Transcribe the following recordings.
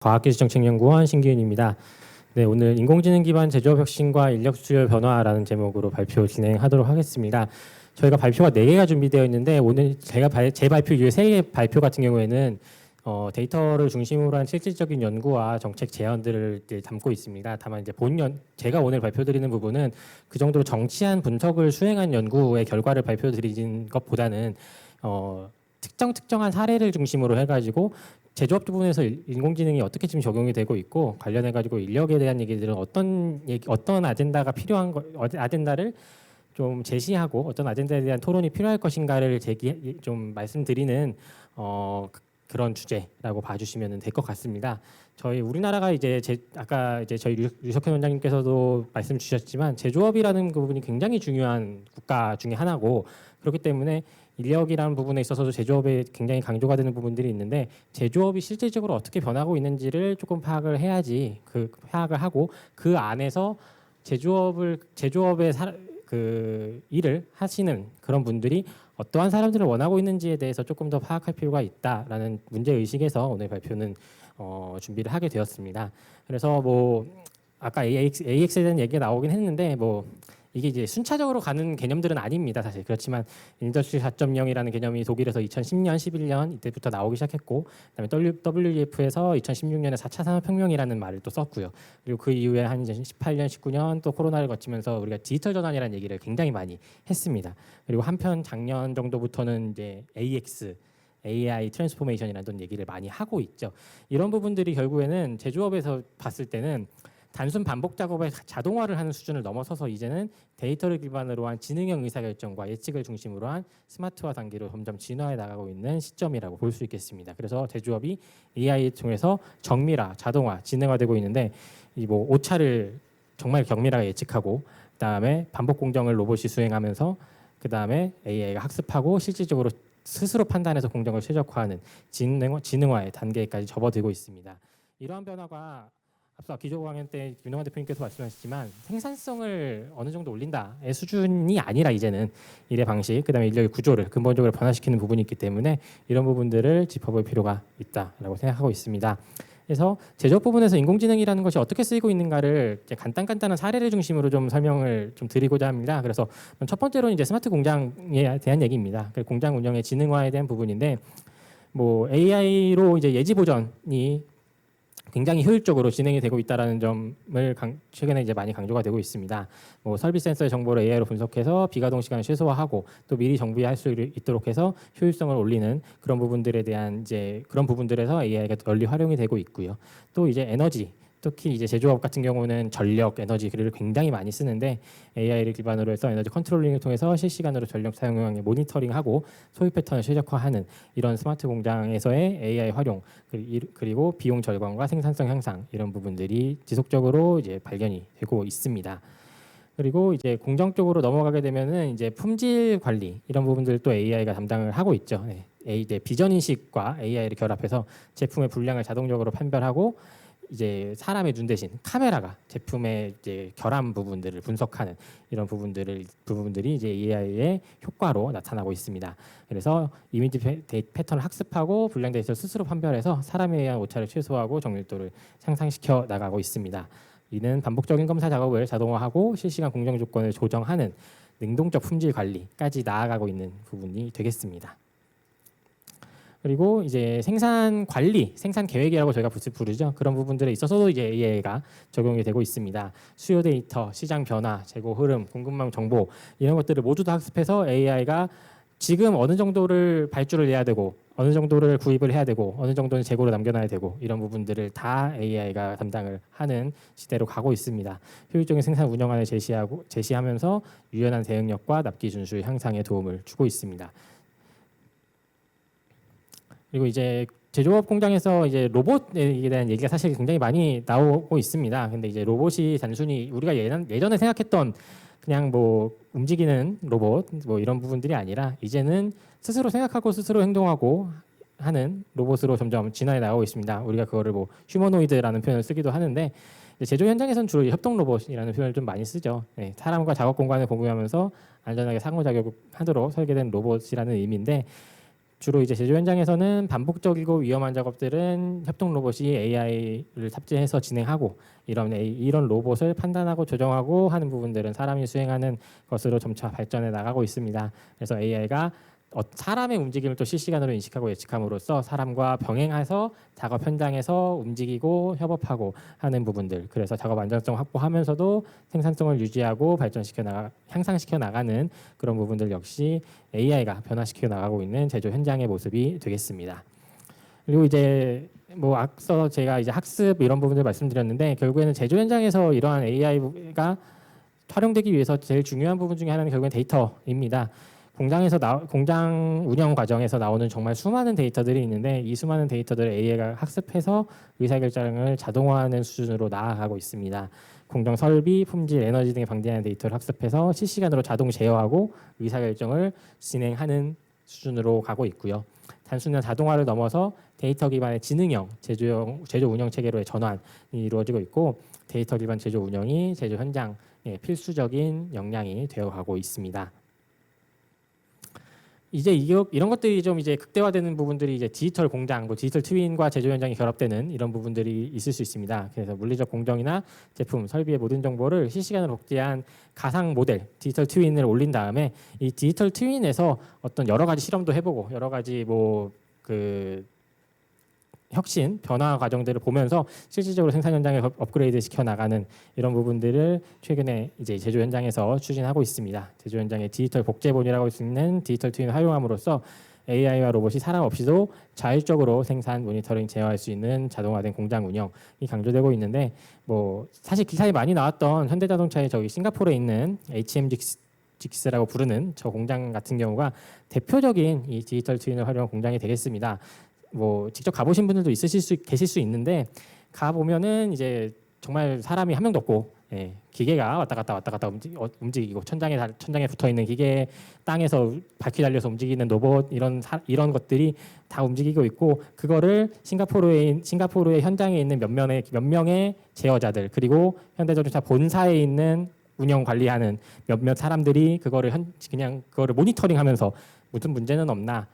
과학기술정책연구원 신기윤입니다. 네, 오늘 인공지능 기반 제조업 혁신과 인력 수요 변화라는 제목으로 발표 진행하도록 하겠습니다. 저희가 발표가 4개가 준비되어 있는데 오늘 제 발표 이후에 3개 발표 같은 경우에는 데이터를 중심으로 한 실질적인 연구와 정책 제안들을 담고 있습니다. 다만 이제 제가 오늘 발표드리는 부분은 그 정도로 정치한 분석을 수행한 연구의 결과를 발표드리는 것보다는 특정한 사례를 중심으로 해가지고 제조업 부분에서 인공지능이 어떻게 지금 적용이 되고 있고 관련해가지고 인력에 대한 얘기들은 어떤 아젠다가 아젠다를 좀 제시하고 어떤 아젠다에 대한 토론이 필요할 것인가를 좀 말씀드리는 그런 주제라고 봐주시면 될 것 같습니다. 저희 우리나라가 아까 저희 류석현 원장님께서도 말씀 주셨지만 제조업이라는 그 부분이 굉장히 중요한 국가 중에 하나고 그렇기 때문에 인력이라는 부분에 있어서도 제조업에 굉장히 강조가 되는 부분들이 있는데 제조업이 실질적으로 어떻게 변하고 있는지를 조금 파악을 해야지 파악을 하고 그 안에서 제조업의 일을 하시는 그런 분들이 어떠한 사람들을 원하고 있는지에 대해서 조금 더 파악할 필요가 있다라는 문제 의식에서 오늘 발표는 준비를 하게 되었습니다. 그래서 아까 AX에 대한 얘기가 나오긴 했는데 이게 이제 순차적으로 가는 개념들은 아닙니다. 사실 그렇지만 인더스트리 4.0이라는 개념이 독일에서 2010년, 11년 이때부터 나오기 시작했고 그다음에 WEF에서 2016년에 4차 산업혁명이라는 말을 또 썼고요. 그리고 그 이후에 한 18년, 19년 또 코로나를 거치면서 우리가 디지털 전환이라는 얘기를 굉장히 많이 했습니다. 그리고 한편 작년 정도부터는 이제 AX AI 트랜스포메이션이라는 얘기를 많이 하고 있죠. 이런 부분들이 결국에는 제조업에서 봤을 때는 단순 반복 작업에 자동화를 하는 수준을 넘어서서 이제는 데이터를 기반으로 한 지능형 의사결정과 예측을 중심으로 한 스마트화 단계로 점점 진화해 나가고 있는 시점이라고 볼 수 있겠습니다. 그래서 제조업이 AI를 통해서 정밀화, 자동화, 지능화되고 있는데 오차를 정말 정밀하게 예측하고 그다음에 반복 공정을 로봇이 수행하면서 그다음에 AI가 학습하고 실질적으로 스스로 판단해서 공정을 최적화하는 지능화의 단계까지 접어들고 있습니다. 이러한 변화가 앞서 기조 강연 때 윤영환 대표님께서 말씀하셨지만 생산성을 어느 정도 올린다의 수준이 아니라 이제는 일의 방식, 그다음에 인력의 구조를 근본적으로 변화시키는 부분이 있기 때문에 이런 부분들을 짚어볼 필요가 있다라고 생각하고 있습니다. 그래서 제조업 부분에서 인공지능이라는 것이 어떻게 쓰이고 있는가를 간단한 사례를 중심으로 좀 설명을 좀 드리고자 합니다. 그래서 첫 번째로는 이제 스마트 공장에 대한 얘기입니다. 공장 운영의 지능화에 대한 부분인데 AI로 이제 예지 보전이 굉장히 효율적으로 진행이 되고 있다는 점을 최근에 이제 많이 강조가 되고 있습니다. 설비 센서의 정보를 AI로 분석해서 비가동 시간을 최소화하고 또 미리 정비할 수 있도록 해서 효율성을 올리는 그런 부분들에 대한 그런 부분들에서 AI가 널리 활용이 되고 있고요. 또 이제 에너지 특히 이제 제조업 같은 경우는 전력, 에너지를 굉장히 많이 쓰는데 AI를 기반으로 해서 에너지 컨트롤링을 통해서 실시간으로 전력 사용량을 모니터링하고 소요 패턴을 최적화하는 이런 스마트 공장에서의 AI 활용 그리고 비용 절감과 생산성 향상 이런 부분들이 지속적으로 이제 발견이 되고 있습니다. 그리고 이제 공정 쪽으로 넘어가게 되면은 이제 품질 관리 이런 부분들도 AI가 담당을 하고 있죠. 이제 비전 인식과 AI를 결합해서 제품의 분량을 자동적으로 판별하고 이제 사람의 눈 대신 카메라가 제품의 이제 결함 부분들을 분석하는 이런 부분들이 이제 AI의 효과로 나타나고 있습니다. 그래서 이미지 패턴을 학습하고 분량 데이터를 스스로 판별해서 사람에 의한 오차를 최소화하고 정밀도를 향상시켜 나가고 있습니다. 이는 반복적인 검사 작업을 자동화하고 실시간 공정 조건을 조정하는 능동적 품질 관리까지 나아가고 있는 부분이 되겠습니다. 그리고 이제 생산 관리, 생산 계획이라고 저희가 부르죠. 그런 부분들에 있어서도 이제 AI가 적용이 되고 있습니다. 수요 데이터, 시장 변화, 재고 흐름, 공급망 정보 이런 것들을 모두 다 학습해서 AI가 지금 어느 정도를 발주를 해야 되고 어느 정도를 구입을 해야 되고 어느 정도는 재고로 남겨놔야 되고 이런 부분들을 다 AI가 담당을 하는 시대로 가고 있습니다. 효율적인 생산 운영안을 제시하면서 유연한 대응력과 납기 준수 향상에 도움을 주고 있습니다. 그리고 이제 제조업 공장에서 이제 로봇에 대한 얘기가 사실 굉장히 많이 나오고 있습니다. 근데 이제 로봇이 단순히 우리가 예전에 생각했던 그냥 움직이는 로봇 이런 부분들이 아니라 이제는 스스로 생각하고 스스로 행동하고 하는 로봇으로 점점 진화해 나가고 있습니다. 우리가 그거를 휴머노이드라는 표현을 쓰기도 하는데 제조 현장에서는 주로 협동 로봇이라는 표현을 좀 많이 쓰죠. 사람과 작업 공간을 공유하면서 안전하게 상호작용하도록 설계된 로봇이라는 의미인데 주로 이제 제조 현장에서는 반복적이고 위험한 작업들은 협동 로봇이 AI를 탑재해서 진행하고 이런 로봇을 판단하고 조정하고 하는 부분들은 사람이 수행하는 것으로 점차 발전해 나가고 있습니다. 그래서 AI가 사람의 움직임을 또 실시간으로 인식하고 예측함으로써 사람과 병행해서 작업 현장에서 움직이고 협업하고 하는 부분들, 그래서 작업 안전성 확보하면서도 생산성을 유지하고 향상시켜 나가는 그런 부분들 역시 AI가 변화시켜 나가고 있는 제조 현장의 모습이 되겠습니다. 그리고 이제 뭐 앞서 제가 이제 학습 이런 부분들 말씀드렸는데, 결국에는 제조 현장에서 이러한 AI가 활용되기 위해서 제일 중요한 부분 중에 하나는 결국엔 데이터입니다. 공장 운영 과정에서 나오는 정말 수많은 데이터들이 있는데, 이 수많은 데이터들을 AI가 학습해서 의사결정을 자동화하는 수준으로 나아가고 있습니다. 공정 설비, 품질, 에너지 등에 방대한 데이터를 학습해서 실시간으로 자동 제어하고 의사결정을 진행하는 수준으로 가고 있고요. 단순한 자동화를 넘어서 데이터 기반의 지능형 제조 운영 체계로의 전환이 이루어지고 있고, 데이터 기반 제조 운영이 제조 현장의 필수적인 역량이 되어가고 있습니다. 이제 이런 것들이 좀 이제 극대화되는 부분들이 이제 디지털 공장, 디지털 트윈과 제조 현장이 결합되는 이런 부분들이 있을 수 있습니다. 그래서 물리적 공정이나 제품, 설비의 모든 정보를 실시간으로 복제한 가상 모델, 디지털 트윈을 올린 다음에 이 디지털 트윈에서 어떤 여러 가지 실험도 해보고 여러 가지 혁신, 변화 과정들을 보면서 실질적으로 생산 현장에 업그레이드 시켜 나가는 이런 부분들을 최근에 이제 제조 현장에서 추진하고 있습니다. 제조 현장의 디지털 복제본이라고 할 수 있는 디지털 트윈을 활용함으로써 AI와 로봇이 사람 없이도 자율적으로 생산, 모니터링, 제어할 수 있는 자동화된 공장 운영이 강조되고 있는데, 뭐 사실 기사에 많이 나왔던 현대자동차의 저기 싱가포르에 있는 HMGX라고 부르는 저 공장 같은 경우가 대표적인 이 디지털 트윈을 활용한 공장이 되겠습니다. 뭐 직접 가보신 분들도 계실 수 있는데, 가 보면은 이제 정말 사람이 한 명도 없고, 기계가 왔다 갔다 움직이고 천장에 붙어 있는 기계, 땅에서 바퀴 달려서 움직이는 로봇, 이런 것들이 다 움직이고 있고, 그거를 싱가포르의 현장에 있는 몇 명의 제어자들, 그리고 현대자동차 본사에 있는 운영 관리하는 몇몇 사람들이 그거를 모니터링하면서 무슨 문제는 없나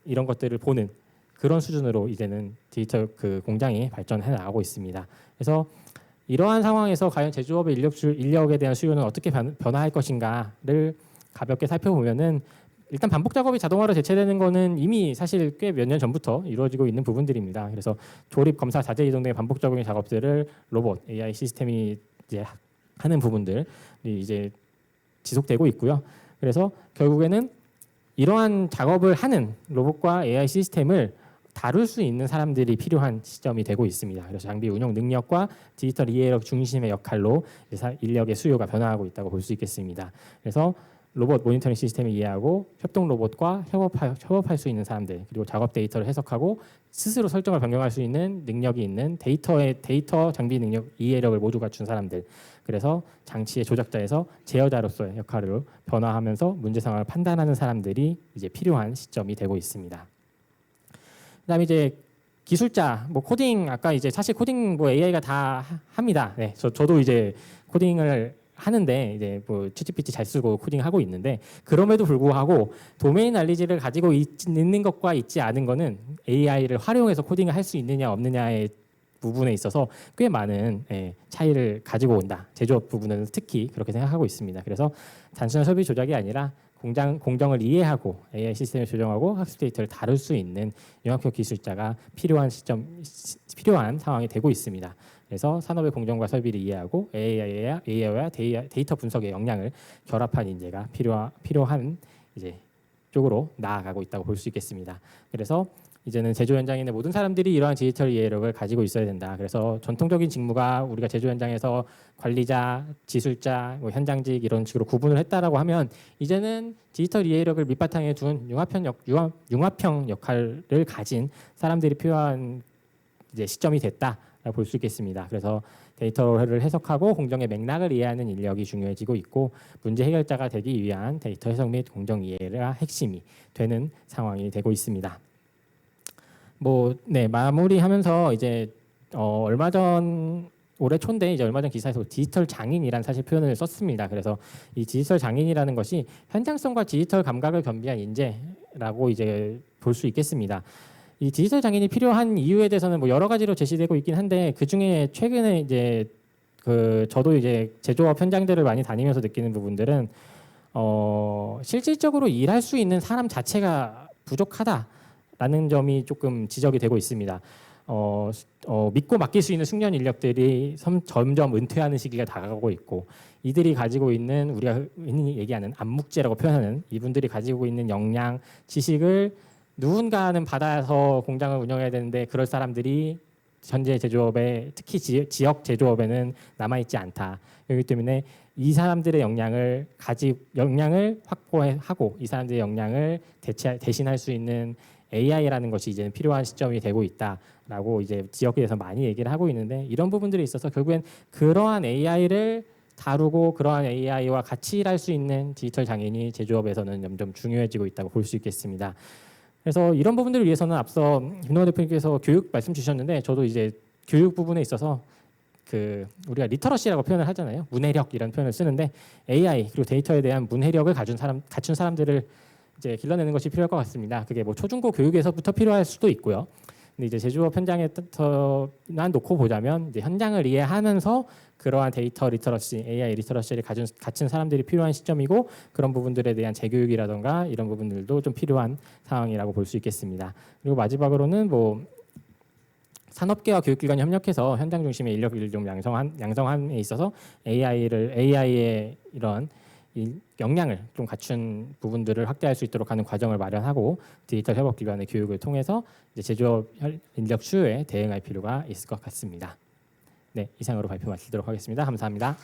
이런 것들을 보는 그런 수준으로 이제는 디지털 공장이 발전해 나가고 있습니다. 그래서 이러한 상황에서 과연 제조업의 인력에 대한 수요는 어떻게 변화할 것인가를 가볍게 살펴보면은, 일단 반복 작업이 자동화로 대체되는 거는 이미 사실 꽤 몇 년 전부터 이루어지고 있는 부분들입니다. 그래서 조립, 검사, 자재 이동 등의 반복 적용의 작업들을 로봇, AI 시스템이 이제 하는 부분들이 이제 지속되고 있고요. 그래서 결국에는 이러한 작업을 하는 로봇과 AI 시스템을 다룰 수 있는 사람들이 필요한 시점이 되고 있습니다. 그래서 장비 운용 능력과 디지털 이해력 중심의 역할로 인력의 수요가 변화하고 있다고 볼 수 있겠습니다. 그래서 로봇 모니터링 시스템을 이해하고 협동 로봇과 협업할 수 있는 사람들, 그리고 작업 데이터를 해석하고 스스로 설정을 변경할 수 있는 능력이 있는 데이터 장비 능력 이해력을 모두 갖춘 사람들, 그래서 장치의 조작자에서 제어자로서의 역할을 변화하면서 문제 상황을 판단하는 사람들이 이제 필요한 시점이 되고 있습니다. 그다음에 이제 기술자, 코딩, 아까 이제 사실 코딩 AI가 다 합니다. 네, 저도 이제 코딩을 하는데 이제 챗GPT 잘 쓰고 코딩하고 있는데, 그럼에도 불구하고 도메인 난리지를 가지고 있는 것과 있지 않은 거는 AI를 활용해서 코딩을 할 수 있느냐 없느냐의 부분에 있어서 꽤 많은 차이를 가지고 온다. 제조업 부분은 특히 그렇게 생각하고 있습니다. 그래서 단순한 설비 조작이 아니라 공정을 이해하고 AI 시스템을 조정하고 학습 데이터를 다룰 수 있는 융합형 기술자가 필요한 상황이 되고 있습니다. 그래서 산업의 공정과 설비를 이해하고 AI와 데이터 분석의 역량을 결합한 인재가 필요한 이제 쪽으로 나아가고 있다고 볼 수 있겠습니다. 그래서 이제는 제조 현장에 있는 모든 사람들이 이러한 디지털 이해력을 가지고 있어야 된다. 그래서 전통적인 직무가 우리가 제조 현장에서 관리자, 기술자, 현장직 이런 식으로 구분을 했다라고 하면, 이제는 디지털 이해력을 밑바탕에 둔 융합형 역할을 가진 사람들이 필요한 이제 시점이 됐다라고 볼 수 있겠습니다. 그래서 데이터를 해석하고 공정의 맥락을 이해하는 인력이 중요해지고 있고, 문제 해결자가 되기 위한 데이터 해석 및 공정 이해가 핵심이 되는 상황이 되고 있습니다. 마무리하면서 이제 얼마 전 올해 초인데 이제 얼마 전 기사에서 디지털 장인이란 사실 표현을 썼습니다. 그래서 이 디지털 장인이라는 것이 현장성과 디지털 감각을 겸비한 인재라고 이제 볼 수 있겠습니다. 이 디지털 장인이 필요한 이유에 대해서는 뭐 여러 가지로 제시되고 있긴 한데 그 중에 최근에 이제 저도 이제 제조업 현장들을 많이 다니면서 느끼는 부분들은 실질적으로 일할 수 있는 사람 자체가 부족하다라는 점이 조금 지적이 되고 있습니다. 믿고 맡길 수 있는 숙련 인력들이 점점 은퇴하는 시기가 다가가고 있고 이들이 가지고 있는 우리가 흔히 얘기하는 암묵제라고 표현하는 이분들이 가지고 있는 역량, 지식을 누군가는 받아서 공장을 운영해야 되는데 그럴 사람들이 현재 제조업에 특히 지역 제조업에는 남아있지 않다. 그렇기 때문에 이 사람들의 역량을 확보하고 이 사람들의 역량을 대신할 수 있는 AI라는 것이 이제는 필요한 시점이 되고 있다라고 이제 지역에서 많이 얘기를 하고 있는데 이런 부분들이 있어서 결국엔 그러한 AI를 다루고 그러한 AI와 같이 일할 수 있는 디지털 장인이 제조업에서는 점점 중요해지고 있다고 볼 수 있겠습니다. 그래서 이런 부분들을 위해서는 앞서 김동환 대표님께서 교육 말씀 주셨는데 저도 이제 교육 부분에 있어서 우리가 리터러시라고 표현을 하잖아요. 문해력 이런 표현을 쓰는데 AI 그리고 데이터에 대한 문해력을 갖춘 사람들을 이제 길러내는 것이 필요할 것 같습니다. 그게 뭐 초중고 교육에서부터 필요할 수도 있고요. 근데 이제 제조업 현장에만 놓고 보자면 이제 현장을 이해하면서 그러한 데이터 리터러시, AI 리터러시를 갖춘 사람들이 필요한 시점이고 그런 부분들에 대한 재교육이라던가 이런 부분들도 좀 필요한 상황이라고 볼 수 있겠습니다. 그리고 마지막으로는 뭐 산업계와 교육기관이 협력해서 현장 중심의 인력을 좀 양성함에 있어서 AI의 이런 이 역량을 좀 갖춘 부분들을 확대할 수 있도록 하는 과정을 마련하고 디지털 협업기관의 교육을 통해서 이제 제조업 인력 수요에 대응할 필요가 있을 것 같습니다. 네, 이상으로 발표 마치도록 하겠습니다. 감사합니다.